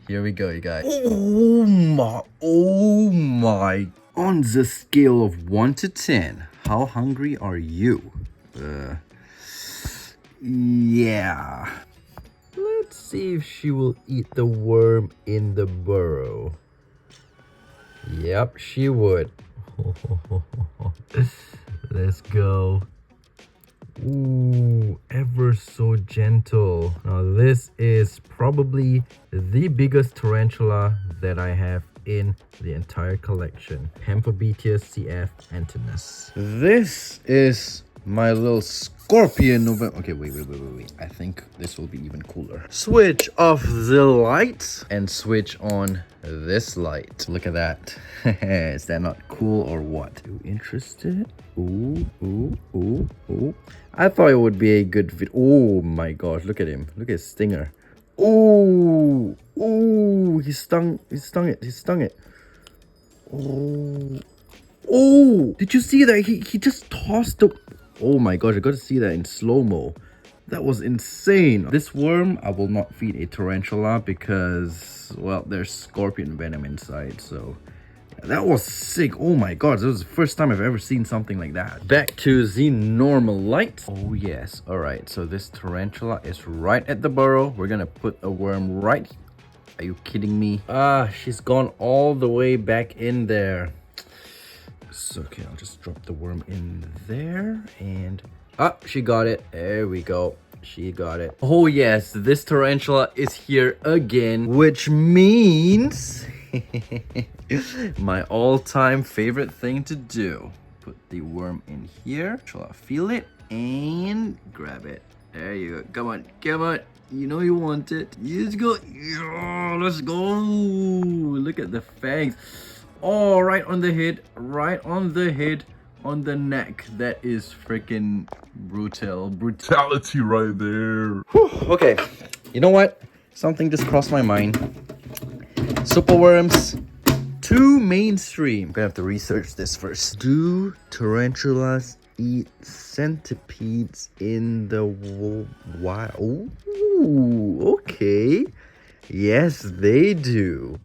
here we go, you guys. Oh my. On the scale of 1 to 10, how hungry are you? Yeah. Let's see if she will eat the worm in the burrow. Yep, she would. Let's go. Ooh, ever so gentle. Now this is probably the biggest tarantula that I have in the entire collection. Pamphobeteus cf antinus. This is my little scorpion November. Okay, wait. I think this will be even cooler. Switch off the lights and switch on this light. Look at that. Is that not cool or what? You interested? Ooh. I thought it would be a good video. Oh my gosh, look at him. Look at his stinger. Ooh, he stung it. Oh, did you see that? He just tossed the... Oh my gosh, I got to see that in slow-mo. That was insane. This worm, I will not feed a tarantula because, well, there's scorpion venom inside, so... That was sick. Oh my god, this was the first time I've ever seen something like that. Back to the normal light. Oh yes. Alright, so this tarantula is right at the burrow. We're gonna put a worm right... Are you kidding me? She's gone all the way back in there. So, okay, I'll just drop the worm in there and... she got it. There we go. She got it. Oh yes, this tarantula is here again, which means... my all-time favorite thing to do. Put the worm in here. Shall I feel it? And grab it. There you go. Come on. You know you want it. Let's go. Yeah, let's go. Look at the fangs. Oh, right on the head. Right on the head. On the neck. That is freaking brutality right there. Whew, okay. You know what? Something just crossed my mind. Super worms. Too mainstream. I'm gonna have to research this first. Do tarantulas eat centipedes in the wild? Ooh, okay. Yes, they do.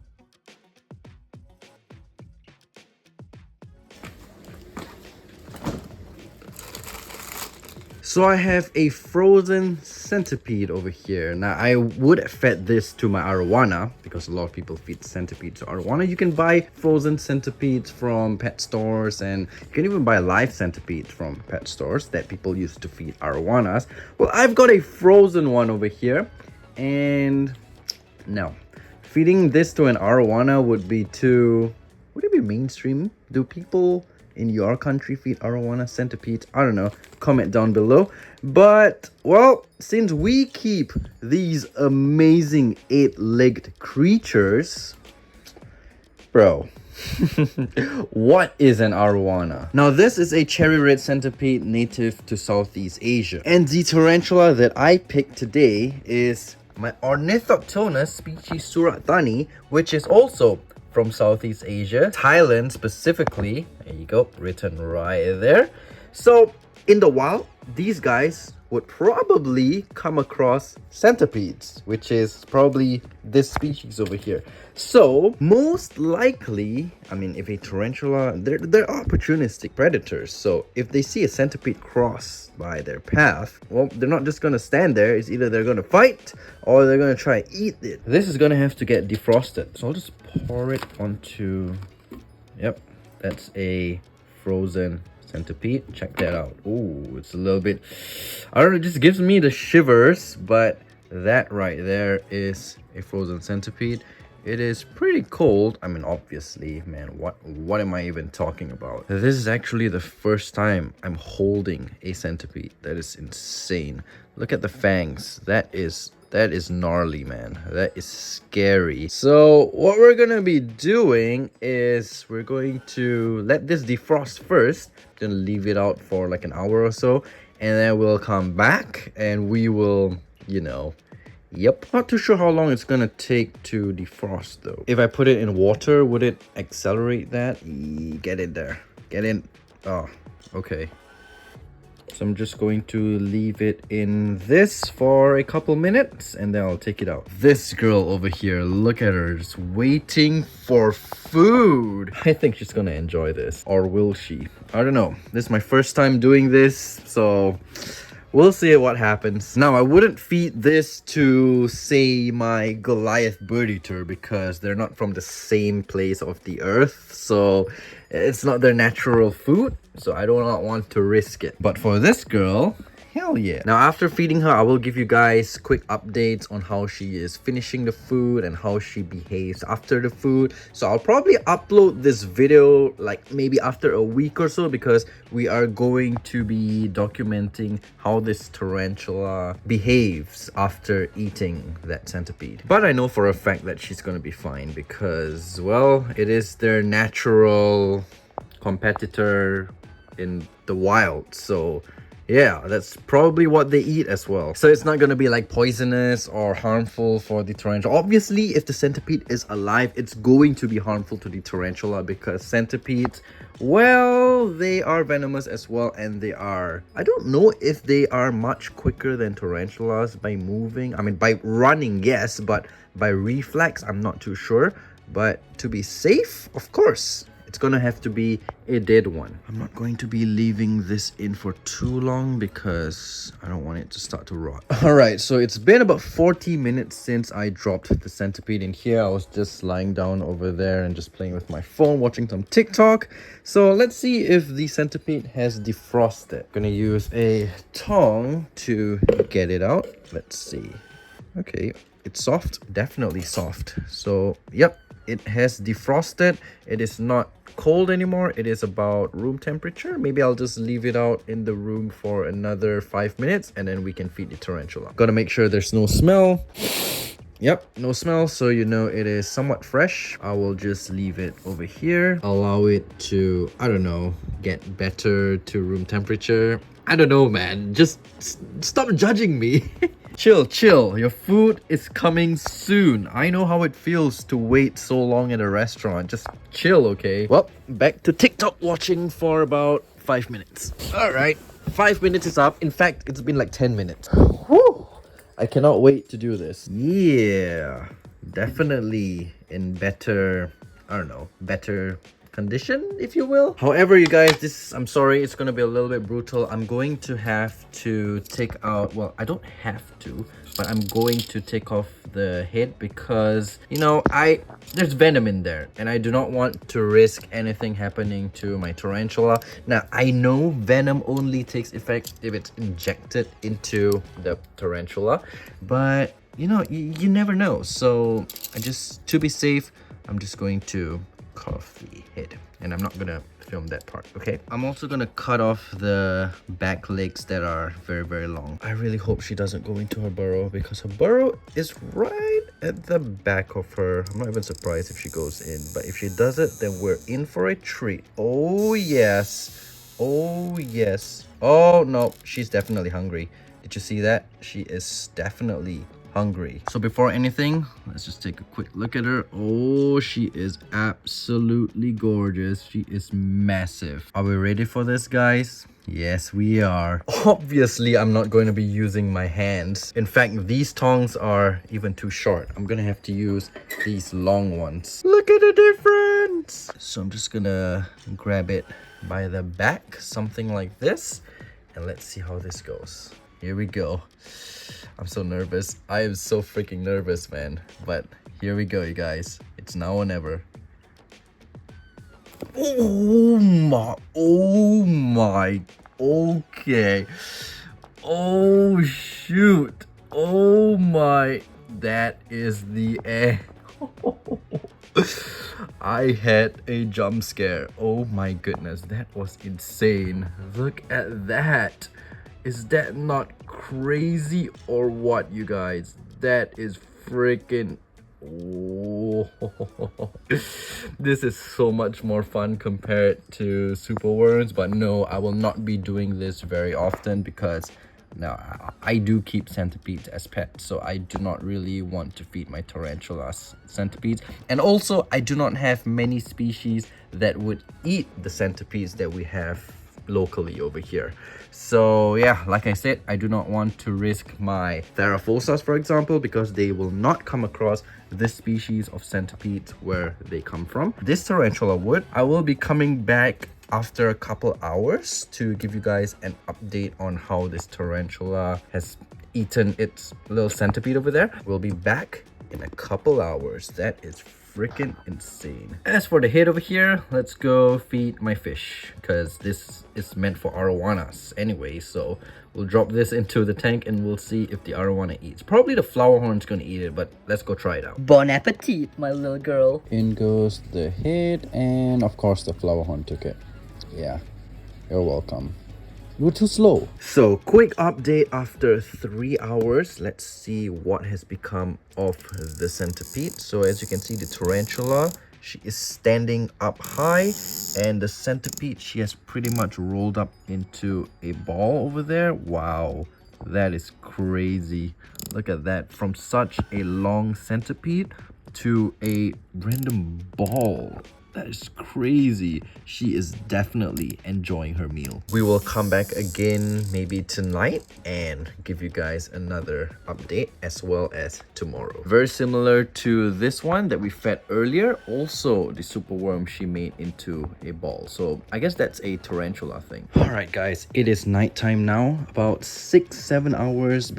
So I have a frozen centipede over here. Now I would have fed this to my arowana because a lot of people feed centipedes to arowana. You can buy frozen centipedes from pet stores, and you can even buy live centipedes from pet stores that people use to feed arowanas. Well, I've got a frozen one over here, and no, feeding this to an arowana would it be mainstream? Do people in your country feed arowana centipedes? I don't know. Comment down below. But, well, since we keep these amazing 8-legged creatures, bro, what is an arowana? Now, this is a cherry red centipede native to Southeast Asia. And the tarantula that I picked today is my Ornithoptonus species Suratani, which is also from Southeast Asia, Thailand specifically. There you go, written right there. So in the wild, these guys would probably come across centipedes, which is probably this species over here. So most likely, I mean, if a tarantula, they're opportunistic predators. So if they see a centipede cross by their path, well, they're not just gonna stand there. It's either they're gonna fight or they're gonna try to eat it. This is gonna have to get defrosted. So I'll just pour it onto, yep, that's a frozen centipede. Check that out. Oh, it's a little bit, I don't know, it just gives me the shivers, but that right there is a frozen centipede. It is pretty cold. I mean, obviously, man, what am I even talking about? This is actually the first time I'm holding a centipede. That is insane. Look at the fangs. That is gnarly, man. That is scary. So what we're gonna be doing is we're going to let this defrost first. Gonna leave it out for like an hour or so, and then we'll come back and we will, you know, yep, not too sure how long it's gonna take to defrost though. If I put it in water, would it accelerate that? Get in there, get in. Oh, okay. So I'm just going to leave it in this for a couple minutes and then I'll take it out. This girl over here, look at her, just waiting for food. I think she's gonna enjoy this. Or will she? I don't know. This is my first time doing this, so we'll see what happens. Now, I wouldn't feed this to, say, my Goliath birdeater because they're not from the same place of the earth. So it's not their natural food. So I do not want to risk it. But for this girl, hell yeah. Now, after feeding her, I will give you guys quick updates on how she is finishing the food and how she behaves after the food. So I'll probably upload this video like maybe after a week or so because we are going to be documenting how this tarantula behaves after eating that centipede. But I know for a fact that she's gonna be fine because, well, it is their natural competitor in the wild. So yeah, that's probably what they eat as well. So it's not gonna be like poisonous or harmful for the tarantula. Obviously, if the centipede is alive, it's going to be harmful to the tarantula because centipedes, well, they are venomous as well, and they are, I don't know if they are much quicker than tarantulas by moving. I mean, by running, yes, but by reflex, I'm not too sure. But to be safe, of course, it's gonna have to be a dead one. I'm not going to be leaving this in for too long because I don't want it to start to rot. All right, so it's been about 40 minutes since I dropped the centipede in here. I was just lying down over there and just playing with my phone, watching some TikTok. So let's see if the centipede has defrosted. Gonna use a tongue to get it out. Let's see. Okay, it's soft, definitely soft. So, yep, it has defrosted. It is not cold anymore. It is about room temperature. Maybe I'll just leave it out in the room for another 5 minutes and then we can feed the tarantula. Gotta make sure there's no smell. Yep, no smell, so you know it is somewhat fresh. I will just leave it over here, allow it to, I don't know, get better to room temperature. I don't know, man, just stop judging me. Chill, your food is coming soon. I know how it feels to wait so long at a restaurant. Just chill, okay? Well, back to TikTok watching for about 5 minutes. All right, 5 minutes is up. In fact, it's been like 10 minutes. Whew. I cannot wait to do this. Yeah, definitely in better, I don't know, better condition, if you will. However, you guys, I'm sorry, it's gonna be a little bit brutal. I'm going to have to take out, well, I don't have to, but I'm going to take off the head because, you know, there's venom in there and I do not want to risk anything happening to my tarantula. Now, I know venom only takes effect if it's injected into the tarantula, but you know, you never know. So to be safe, I'm just going to cut off the head and I'm not gonna film that part. Okay, I'm also gonna cut off the back legs that are very, very long. I really hope she doesn't go into her burrow because her burrow is right at the back of her. I'm not even surprised if she goes in, but if she does it, then we're in for a treat. Oh yes, oh yes. Oh no, she's definitely hungry. Did you see that? She is definitely hungry. So before anything, let's just take a quick look at her. Oh, she is absolutely gorgeous. She is massive. Are we ready for this, guys? Yes, we are. Obviously, I'm not going to be using my hands. In fact, these tongs are even too short. I'm gonna have to use these long ones. Look at the difference. So I'm just gonna grab it by the back, something like this, and let's see how this goes. Here we go. I'm so nervous. I am so freaking nervous, man. But here we go, you guys. It's now or never. Oh my, okay. Oh shoot. Oh my, that is the end. I had a jump scare. Oh my goodness, that was insane. Look at that. Is that not crazy or what, you guys? That is freaking... Oh. This is so much more fun compared to super worms, but no, I will not be doing this very often because now I do keep centipedes as pets, so I do not really want to feed my tarantulas centipedes. And also, I do not have many species that would eat the centipedes that we have locally over here. So yeah, like I said, I do not want to risk my Theraphosas, for example, because they will not come across this species of centipedes where they come from. This tarantula would. I will be coming back after a couple hours to give you guys an update on how this tarantula has eaten its little centipede over there. We'll be back in a couple hours. That is freaking insane. As for the head over here, let's go feed my fish, because this is meant for arowanas anyway. So we'll drop this into the tank and we'll see if the arowana eats. Probably the flower horn's gonna eat it, but let's go try it out. Bon appetit, my little girl. In goes the head, and of course the flower horn took it. Yeah, you're welcome. You were too slow. So, quick update after 3 hours. Let's see what has become of the centipede. So, as you can see, the tarantula, she is standing up high, and the centipede, she has pretty much rolled up into a ball over there. Wow, that is crazy. Look at that. From such a long centipede to a random ball. That is crazy. She is definitely enjoying her meal. We will come back again maybe tonight and give you guys another update, as well as tomorrow. Very similar to this one that we fed earlier. Also, the superworm, she made into a ball. So I guess that's a tarantula thing. All right, guys, it is nighttime now. About 6-7 hours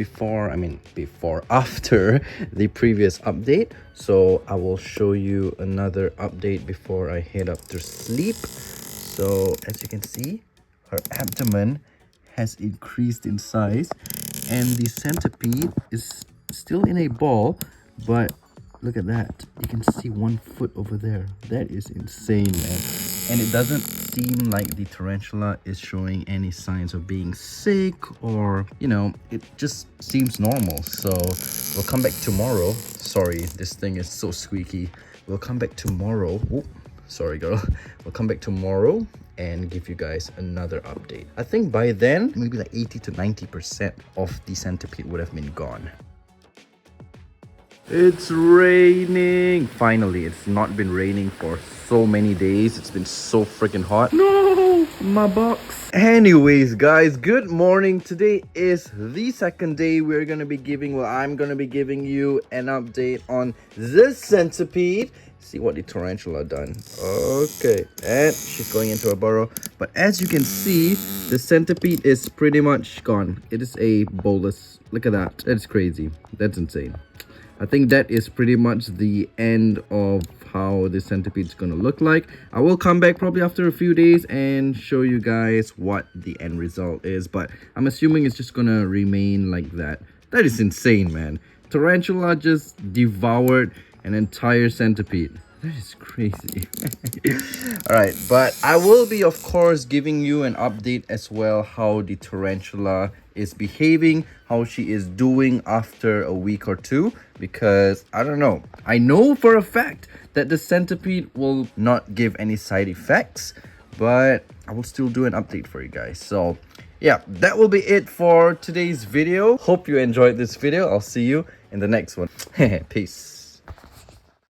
after the previous update. So I will show you another update before I head up to sleep. So as you can see, her abdomen has increased in size, and the centipede is still in a ball, but look at that. You can see 1 foot over there. That is insane, man. And it doesn't seem like the tarantula is showing any signs of being sick, or, you know, it just seems normal. So we'll come back tomorrow. Sorry, this thing is so squeaky. We'll come back tomorrow. Oop, sorry, girl. We'll come back tomorrow and give you guys another update. I think by then, maybe like 80 to 90% of the centipede would have been gone. It's raining. Finally, it's not been raining for so many days. It's been so freaking hot. No, my box. Anyways, guys, good morning. Today is the second day I'm gonna be giving you an update on this centipede. See what the tarantula done. Okay, and she's going into a burrow. But as you can see, the centipede is pretty much gone. It is a bolus. Look at that. That's crazy. That's insane. I think that is pretty much the end of how this centipede is gonna look like. I will come back probably after a few days and show you guys what the end result is, but I'm assuming it's just gonna remain like that. That is insane, man. Tarantula just devoured an entire centipede. That is crazy. Alright, but I will be, of course, giving you an update as well how the tarantula is behaving, how she is doing after a week or two, because I don't know. I know for a fact that the centipede will not give any side effects, but I will still do an update for you guys. So yeah, that will be it for today's video. Hope you enjoyed this video. I'll see you in the next one. Peace.